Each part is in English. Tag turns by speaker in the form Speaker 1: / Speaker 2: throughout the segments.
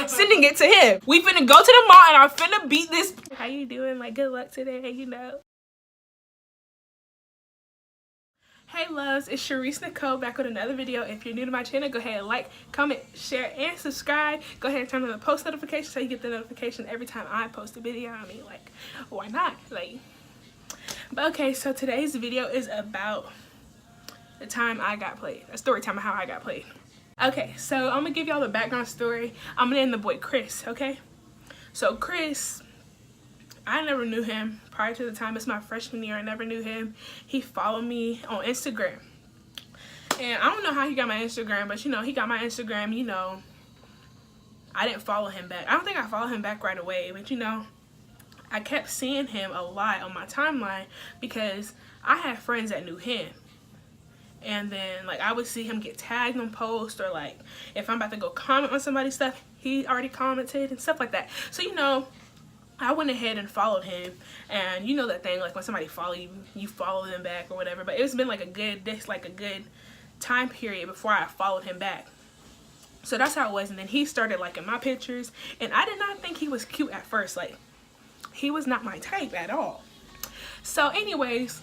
Speaker 1: sending it to him. We finna go to the mall and I'm finna beat this. How you doing? Like, good luck today, you know. Hey loves, it's Sha'Reece Nicole back with another video. If you're new to my channel, go ahead and like, comment, share, and subscribe. Go ahead and turn on the post notifications so you get the notification every time I post a video. I mean, like, why not? Like, but okay, so today's video is about the time I got played. A story time of how I got played. Okay, so I'm gonna give y'all the background story. I'm gonna name the boy Chris, okay? So Chris, I never knew him prior to the time. It's my freshman year. I never knew him. He followed me on Instagram. And I don't know how he got my Instagram, but, you know, he got my Instagram, you know. I didn't follow him back. I don't think I followed him back right away, but, you know, I kept seeing him a lot on my timeline because I had friends that knew him. And then, like, I would see him get tagged on posts, or, like, if I'm about to go comment on somebody's stuff, he already commented and stuff like that. So, you know, I went ahead and followed him, and you know that thing, like when somebody follow you, you follow them back or whatever. But it's been like a good time period before I followed him back. So that's how it was. And then he started liking my pictures, and I did not think he was cute at first. Like, he was not my type at all. So anyways,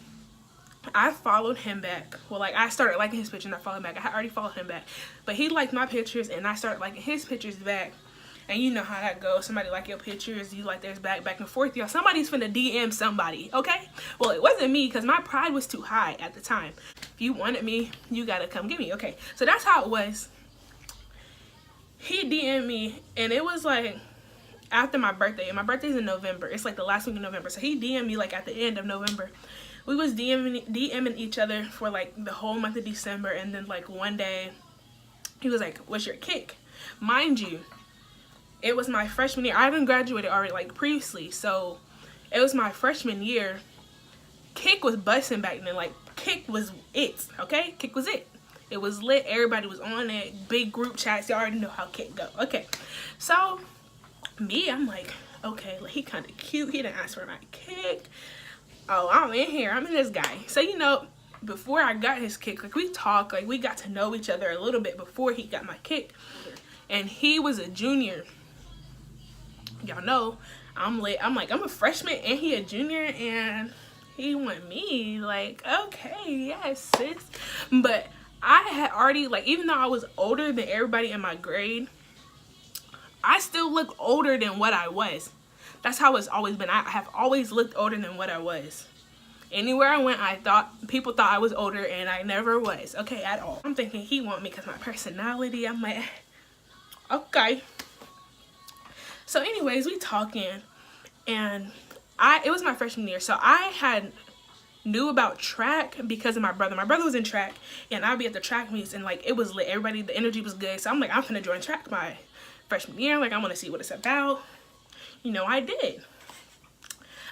Speaker 1: I followed him back. Well, like, I started liking his pictures and I followed him back. I had already followed him back, but he liked my pictures and I started liking his pictures back. And you know how that goes. Somebody like your pictures, you like theirs back and forth. Y'all, somebody's finna DM somebody, okay? Well, it wasn't me because my pride was too high at the time. If you wanted me, you gotta come get me, okay? So that's how it was. He DM'd me, and it was like after my birthday. And my birthday's in November. It's like the last week of November. So he DM'd me like at the end of November. We was DMing each other for like the whole month of December. And then like one day, he was like, what's your kick? Mind you, it was my freshman year. I hadn't graduated already, like, previously. So, it was my freshman year. Kick was busting back then. Like, Kick was it, okay? Kick was it. It was lit. Everybody was on it. Big group chats. Y'all already know how Kick go. Okay. So, me, I'm like, okay, like, he kind of cute. He didn't ask for my Kick. Oh, I'm in here. I'm in this guy. So, you know, before I got his Kick, like, we talked. Like, we got to know each other a little bit before he got my Kick. And he was a junior. Y'all know I'm lit. I'm a freshman and he a junior, and he want me. Like, okay, yes, sis. But I had already, like, even though I was older than everybody in my grade, I still look older than what I was. That's how it's always been. I have always looked older than what I was. Anywhere I went, people thought I was older, and I never was, okay, at all. I'm thinking he want me because my personality. I'm like, okay. So anyways, we talking, and it was my freshman year, so I knew about track because of my brother. My brother was in track, and I'd be at the track meets, and like, it was lit. Everybody, the energy was good. So I'm like, I'm gonna join track my freshman year. Like, I want to see what it's about. You know, I did.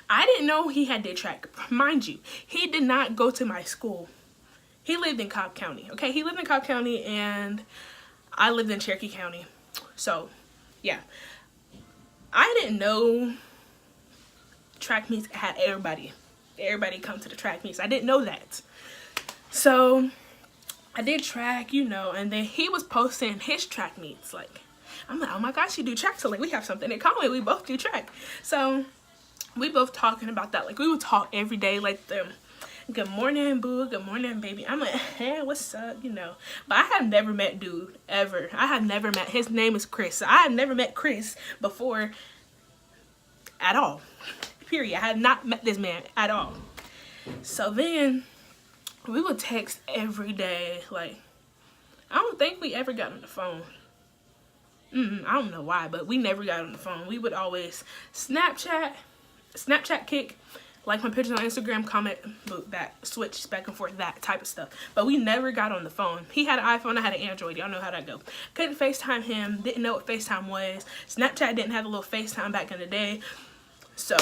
Speaker 1: I didn't know he had did track. Mind you, he did not go to my school. He lived in Cobb County, okay? He lived in Cobb County, and I lived in Cherokee County. So, yeah. I didn't know track meets had everybody come to the track meets. I didn't know that. So I did track, you know, and then he was posting his track meets. Like, I'm like, oh my gosh, you do track. So like, we have something in common. We both do track. So we both talking about that. Like, we would talk every day, like the good morning, boo, good morning, baby. I'm like, hey, what's up, you know. But I have never met dude, ever. I have never met, his name is Chris. So I have never met Chris before at all, period. I had not met this man at all. So then, we would text every day. Like, I don't think we ever got on the phone. I don't know why, but we never got on the phone. We would always Snapchat Kick, like my pictures on Instagram, comment back, switch back and forth, that type of stuff. But we never got on the phone. He had an iPhone, I had an Android. Y'all know how that go. Couldn't FaceTime him, didn't know what FaceTime was. Snapchat didn't have a little FaceTime back in the day. So,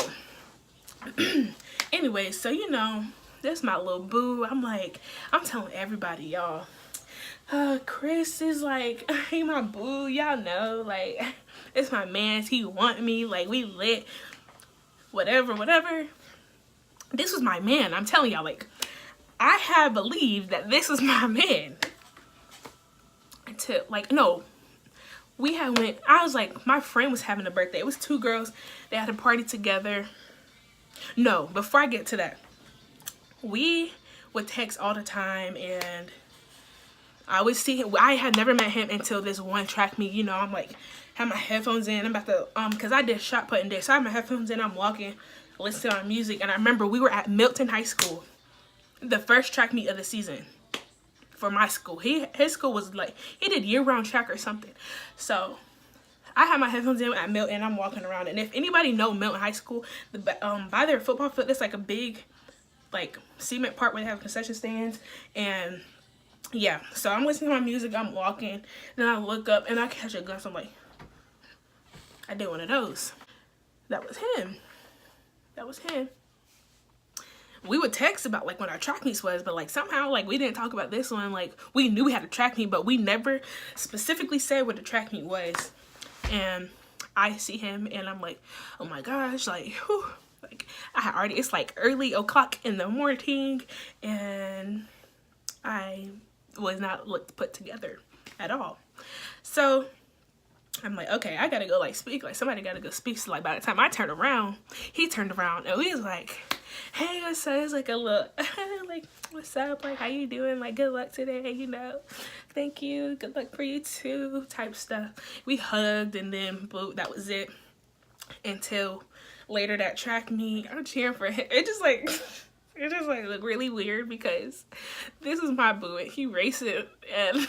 Speaker 1: anyways, so you know, this my little boo. I'm like, I'm telling everybody, y'all. Chris is like, he my boo, y'all know, like, it's my mans, he want me, like, we lit, whatever. This was my man. I'm telling y'all, like, I had believed that this was my man. To, like, no, we had went, I was like, my friend was having a birthday. It was 2 girls. They had a party together. No, before I get to that, we would text all the time, and I would see him. I had never met him until this one track meet. You know, I'm like, have my headphones in. I'm about to, because I did shot putting there. So I have my headphones in. I'm walking, listening to music. And I remember we were at Milton High School, the first track meet of the season for my school. His school was like, he did year-round track or something. So I had my headphones in at Milton. I'm walking around. And if anybody know Milton High School, by their football field, it's like a big, like, cement part where they have concession stands. And yeah, so I'm listening to my music, I'm walking, then I look up and I catch a glimpse. I'm like, I did one of those. That was him. That was him. We would text about like when our track meets was, but like somehow like we didn't talk about this one. Like we knew we had a track meet, but we never specifically said what the track meet was. And I see him and I'm like, oh my gosh, like, whew. Like I had already, it's like early o'clock in the morning, and I was not put together at all. So I'm like, okay, I gotta go like speak, like somebody gotta go speak. So like by the time I turned around, he turned around and we was like, hey, what's up? It's like a look like, what's up, like how you doing, like good luck today, you know, thank you, good luck for you too, type stuff. We hugged and then boop, that was it. Until later that track meet, I'm cheering for him. It just like looked really weird because this is my boo and he racing, and him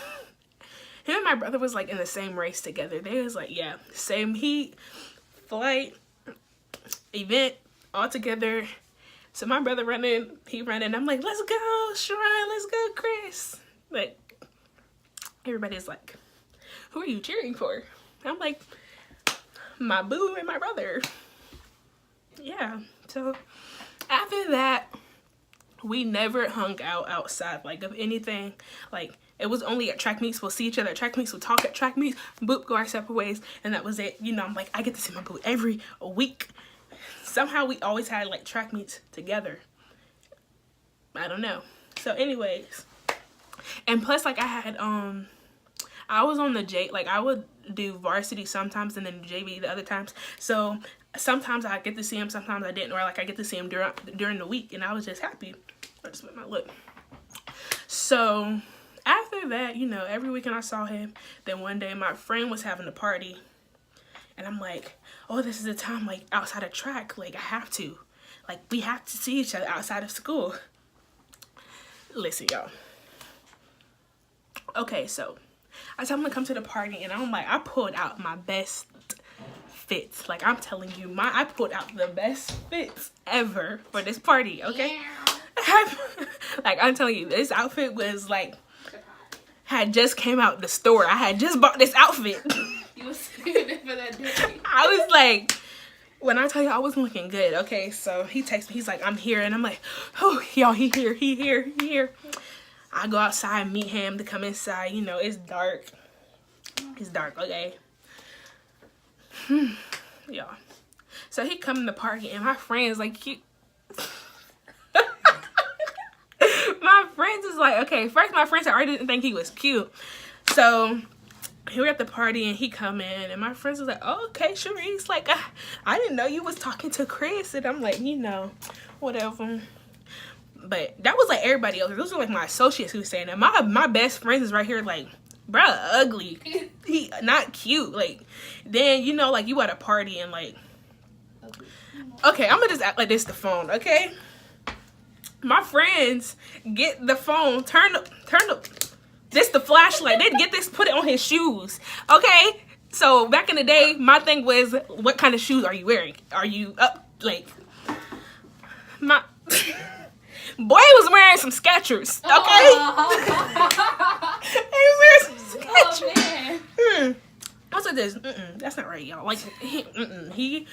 Speaker 1: and my brother was like in the same race together. They was like, yeah, same heat, flight, event, all together. So my brother running, he running. I'm like, let's go, Sharon, let's go, Chris. But everybody's like, who are you cheering for? I'm like, my boo and my brother. Yeah, so after that, we never hung out outside, like, of anything. Like, it was only at track meets. We'll see each other at track meets. We'll talk at track meets. Boop, go our separate ways. And that was it. You know, I'm like, I get to see my boo every week. Somehow we always had, like, track meets together. I don't know. So, anyways. And plus, like, I was on the like, I would do varsity sometimes and then JV the other times. So, sometimes I get to see him, sometimes I didn't. Or, like, I get to see him during the week. And I was just happy. I just went my look. So, after that, you know, every weekend I saw him. Then one day my friend was having a party. And I'm like, oh, this is the time, like, outside of track. Like, I have to. Like, we have to see each other outside of school. Listen, y'all. Okay, so I told him to come to the party. And I'm like, I pulled out my best fits. Like, I'm telling you, I pulled out the best fits ever for this party, okay? Yeah. Like, I'm telling you, this outfit was, like, had just came out the store. I had just bought this outfit. You was saving it for that day. I was like, when I tell you I was looking good, okay? So he texts me, he's like, I'm here. And I'm like, oh, y'all, he here. I go outside, meet him to come inside. You know, it's dark. It's dark, okay? Y'all. So he come to the party and my friends like, my friends is like, okay, first my friends already didn't think he was cute. So we were at the party and he come in and my friends was like, oh, okay, Sha'Reece, like, I didn't know you was talking to Chris. And I'm like, you know, whatever. But that was like everybody else. Those were like my associates who was saying that. My best friends is right here like, bruh, ugly. He not cute. Like, then, you know, like you at a party and like, okay, I'm gonna just act like this the phone, okay? My friends get the phone, turn this the flashlight. They get this, put it on his shoes, okay? So back in the day, my thing was, what kind of shoes are you wearing? Are you up, like, my boy was wearing some Skechers, okay? He was wearing some Skechers. Oh, man. What's with this? That's not right, y'all. Like, he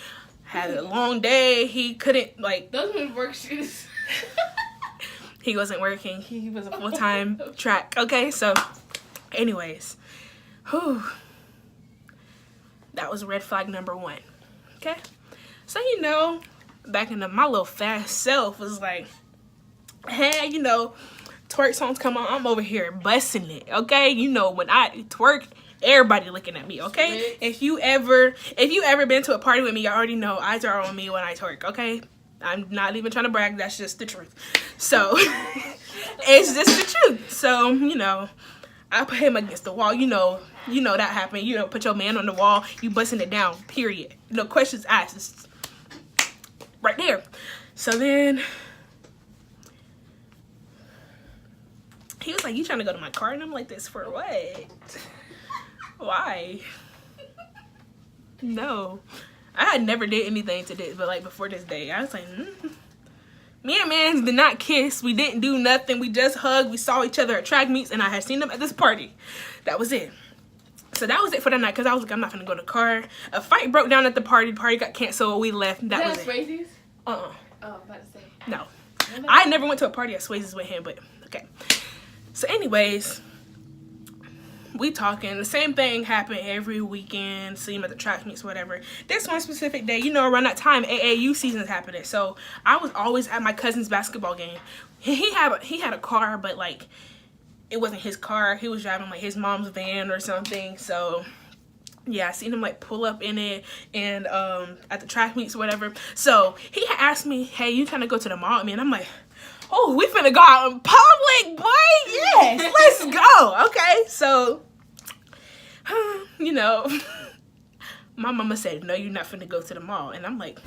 Speaker 1: had a long day. He couldn't, like,
Speaker 2: those were work shoes.
Speaker 1: He wasn't working. He was a full-time track. Okay, so anyways, that was red flag number 1. Okay, so you know, back in my little fast self was like, hey, you know, twerk songs come on, I'm over here busting it. Okay, you know, when I twerk Everybody looking at me, okay? If you ever been to a party with me, you already know eyes are on me when I twerk, okay? I'm not even trying to brag, that's just the truth. So, it's just the truth. So, you know, I put him against the wall. You know that happened. You know, put your man on the wall, you busting it down, period. No questions asked. It's right there. So then, he was like, you trying to go to my car? And I'm like, this for what? Why? No. I had never did anything to this, but like before this day, I was like, Me and Mans did not kiss. We didn't do nothing. We just hugged. We saw each other at track meets, and I had seen them at this party. That was it. So that was it for the night, because I was like, I'm not going to go to the car. A fight broke down at the party. The party got canceled. We left. That was it.
Speaker 2: Swayze's?
Speaker 1: Oh,
Speaker 2: I'm about to say.
Speaker 1: No. I never went to a party at Swayze's with him, but okay. So anyways, we talking. The same thing happened every weekend. See him at the track meets, whatever. This one specific day, you know, around that time, AAU season's happening. So I was always at my cousin's basketball game. He had a car, but like it wasn't his car. He was driving like his mom's van or something. So yeah, I seen him like pull up in it and at the track meets or whatever. So he had asked me, hey, you trying to go to the mall with me? And I'm like, oh, we finna go out in public, boy. Yes, let's go. Okay, so you know, my mama said, no, you're not finna go to the mall. And I'm like,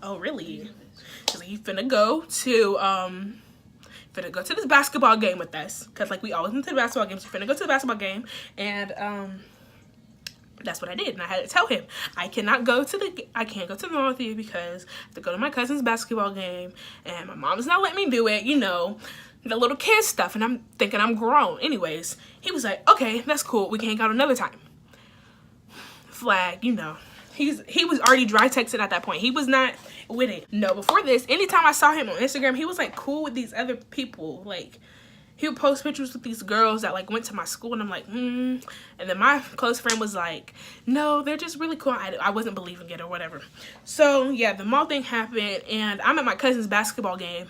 Speaker 1: oh, really? She's like, you finna go to this basketball game with us. Because, like, we always went to the basketball games. You finna go to the basketball game. And that's what I did. And I had to tell him, I can't go to the mall with you because I have to go to my cousin's basketball game. And my mom's not letting me do it, you know. The little kid stuff, and I'm thinking I'm grown. Anyways, he was like, okay, that's cool. We can hang out another time. Flag, you know. He was already dry texting at that point. He was not with it. No, before this, anytime I saw him on Instagram, he was like cool with these other people. Like, he would post pictures with these girls that like went to my school, and I'm like, And then my close friend was like, no, they're just really cool. I wasn't believing it or whatever. So yeah, the mall thing happened, and I'm at my cousin's basketball game.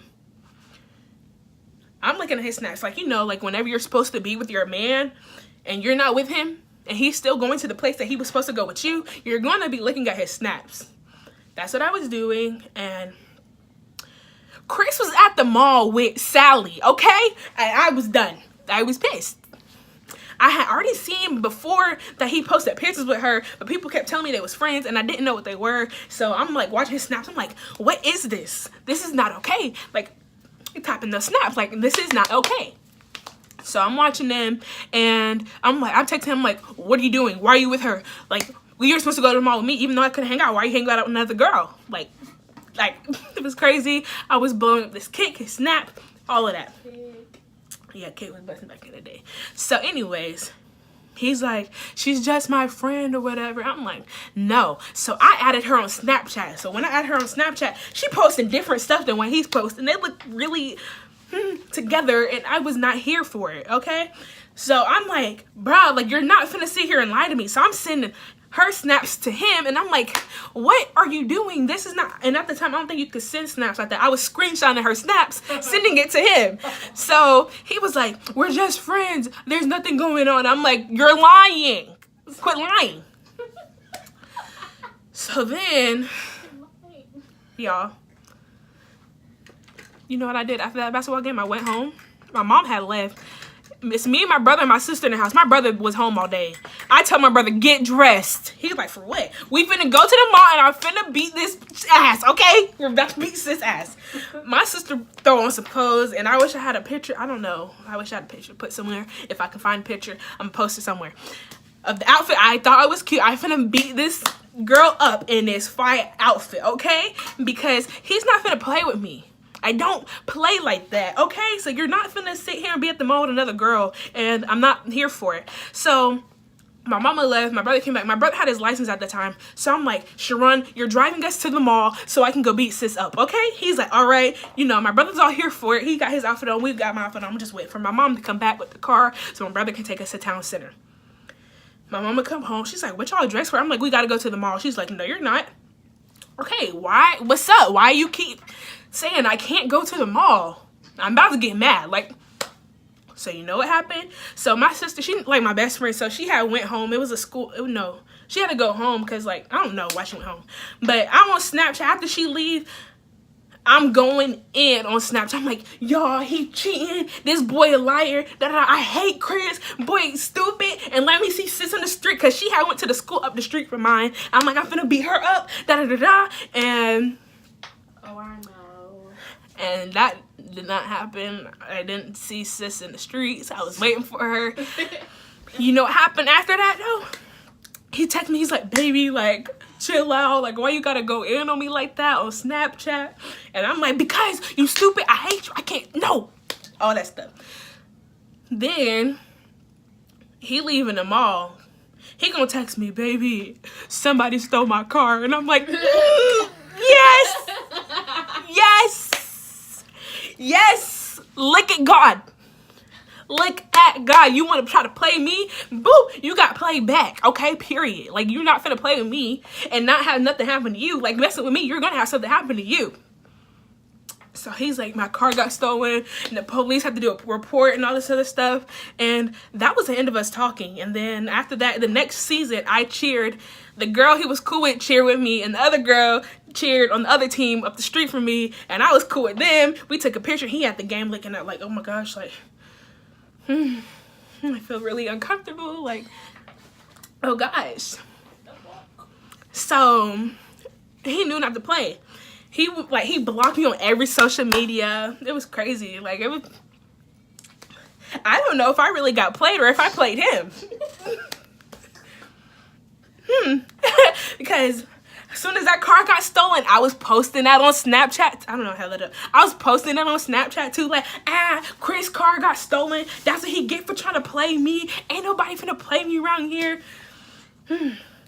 Speaker 1: I'm looking at his snaps, like, you know, like whenever you're supposed to be with your man and you're not with him and he's still going to the place that he was supposed to go with you, you're going to be looking at his snaps. That's what I was doing. And Chris was at the mall with Sally, okay? And I was done. I was pissed. I had already seen before that he posted pictures with her, but people kept telling me they was friends and I didn't know what they were. So I'm like watching his snaps. I'm like, what is this? This is not okay. Like, typing the snaps, like, this is not okay. So I'm watching them, and I'm texting him like, what are you doing? Why are you with her? Like, we were supposed to go to the mall with me, even though I couldn't hang out. Why are you hanging out with another girl? Like it was crazy. I was blowing up this kick, his snap, all of that. Yeah, Kate was busting back in the day. So anyways, he's like, she's just my friend or whatever. I'm like, no. So I added her on Snapchat. So when I added her on Snapchat, she posting different stuff than what he's posting. They look really together, and I was not here for it, okay? So I'm like, bro, like, you're not finna sit here and lie to me. So I'm sending her snaps to him, and I'm like, what are you doing? This is not, and at the time, I don't think you could send snaps like that. I was screenshotting her snaps, sending it to him. So he was like, we're just friends. There's nothing going on. I'm like, you're lying. Quit lying. So then, y'all, you know what I did after that basketball game? I went home. My mom had left. It's me and my brother and my sister in the house. My brother was home all day. I tell my brother, get dressed. He's like, for what? We finna go to the mall and I'm finna beat this ass, okay? We're about to beat this ass. My sister throw on some clothes, and I wish I had a picture. I don't know. I wish I had a picture put somewhere. If I can find a picture, I'm gonna post it somewhere. Of the outfit, I thought it was cute. I finna beat this girl up in this fire outfit, okay? Because he's not finna play with me. I don't play like that, okay? So you're not finna sit here and be at the mall with another girl, and I'm not here for it. So my mama left, my brother came back. My brother had his license at the time. So I'm like, Sharon, you're driving us to the mall so I can go beat sis up, okay? He's like, all right. You know, my brother's all here for it. He got his outfit on. We got my outfit on. I'm just waiting for my mom to come back with the car so my brother can take us to town center. My mama come home. She's like, what y'all dressed for? I'm like, we got to go to the mall. She's like, no, you're not. Okay, why? What's up? Why you keep saying I can't go to the mall? I'm about to get mad. Like, So you know what happened? So my sister, she like my best friend, so she had went home. It was a school, no. She had to go home because like, I don't know why she went home. But I'm on Snapchat after she leave. I'm going in on Snapchat. I'm like, y'all, he cheating. This boy a liar. I hate Chris. Boy, stupid. And let me see sis on the street because she had went to the school up the street from mine. I'm like, I'm finna beat her up. And
Speaker 2: oh, I know.
Speaker 1: And that did not happen. I didn't see sis in the streets. I was waiting for her. You know what happened after that though? He texted me. He's like, baby, like, chill out. Like, why you gotta go in on me like that on Snapchat? And I'm like, because you stupid. I hate you. I can't. No. All that stuff. Then he leaving the mall. He gonna text me, baby, somebody stole my car. And I'm like, yes. Yes. Yes. Look at God. Look at God. You want to try to play me? Boo. You got played back. Okay, period. Like, you're not finna play with me and not have nothing happen to you. Like, messing with me, you're gonna have something happen to you. So he's like, my car got stolen and the police had to do a report and all this other stuff. And that was the end of us talking. And then after that, the next season, I cheered. The girl he was cool with cheered with me, and the other girl cheered on the other team up the street from me, and I was cool with them. We took a picture. He had the game looking at like, oh my gosh, like, I feel really uncomfortable. Like, oh gosh. So he knew not to play. He blocked me on every social media. It was crazy. Like, it was, I don't know if I really got played or if I played him. Because as soon as that car got stolen, I was posting that on Snapchat. I don't know how that up. I was posting that on Snapchat too. Like, Chris' car got stolen. That's what he get for trying to play me. Ain't nobody finna play me around here.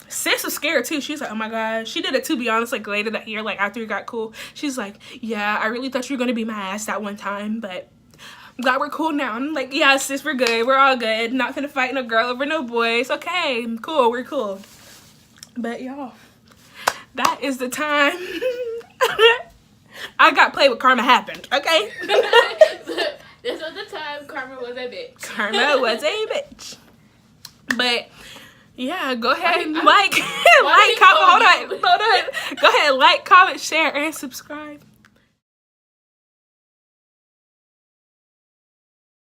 Speaker 1: Sis was scared too. She's like, oh my God. She did it, to be honest, like later that year, like after we got cool. She's like, yeah, I really thought you were gonna be my ass that one time, but I'm glad we're cool now. I'm like, yeah, sis, we're good. We're all good. Not finna fight no girl over no boy. It's okay. Cool. We're cool. But y'all, that is the time I got played with. Karma happened, okay?
Speaker 2: This was the time Karma was a bitch.
Speaker 1: Karma was a bitch. But yeah, go ahead and like, comment, hold on. Go ahead, like, comment, share, and subscribe.